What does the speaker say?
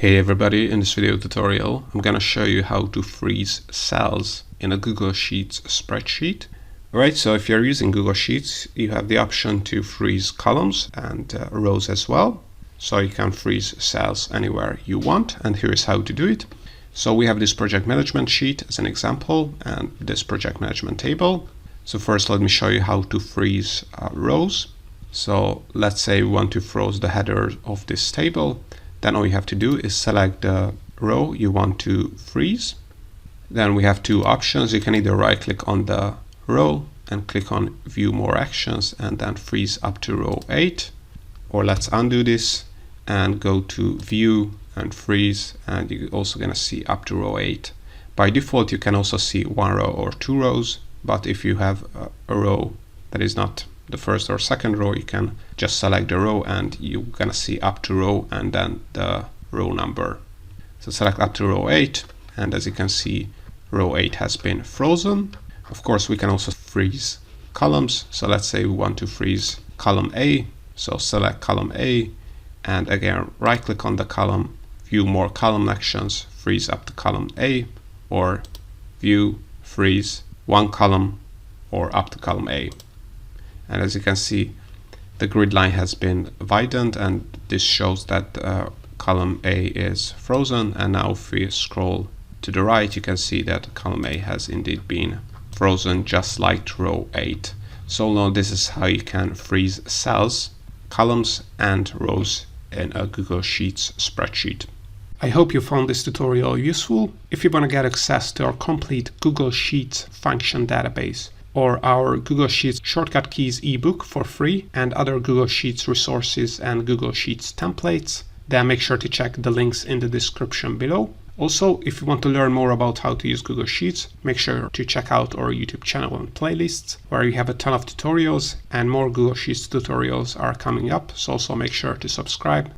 Hey everybody, in this video tutorial I'm going to show you how to freeze cells in a Google Sheets spreadsheet. Alright, so if you're using Google Sheets, you have the option to freeze columns and rows as well. So you can freeze cells anywhere you want, and here's how to do it. So we have this project management sheet as an example and this project management table. So first let me show you how to freeze rows. So let's say we want to freeze the header of this table. Then all you have to do is select the row you want to freeze. Then we have two options. You can either right click on the row and click on view more actions and then freeze up to row 8. Or let's undo this and go to view and freeze, and you're also going to see up to row 8. By default you can also see one row or two rows, but if you have a row that is not the first or second row, you can just select the row and you're gonna see up to row and then the row number. So select up to row 8, and as you can see, row 8 has been frozen. Of course, we can also freeze columns. So let's say we want to freeze column A. So select column A and again right click on the column, view more column actions, freeze up to column A, or view, freeze one column or up to column A. And as you can see, the grid line has been widened, and this shows that column A is frozen. And now if we scroll to the right, you can see that column A has indeed been frozen, just like row 8. So now this is how you can freeze cells, columns and rows in a Google Sheets spreadsheet. I hope you found this tutorial useful. If you want to get access to our complete Google Sheets function database, or our Google Sheets Shortcut Keys ebook for free, and other Google Sheets resources and Google Sheets templates, then make sure to check the links in the description below. Also, if you want to learn more about how to use Google Sheets, make sure to check out our YouTube channel and playlists, where you have a ton of tutorials, and more Google Sheets tutorials are coming up, so also make sure to subscribe.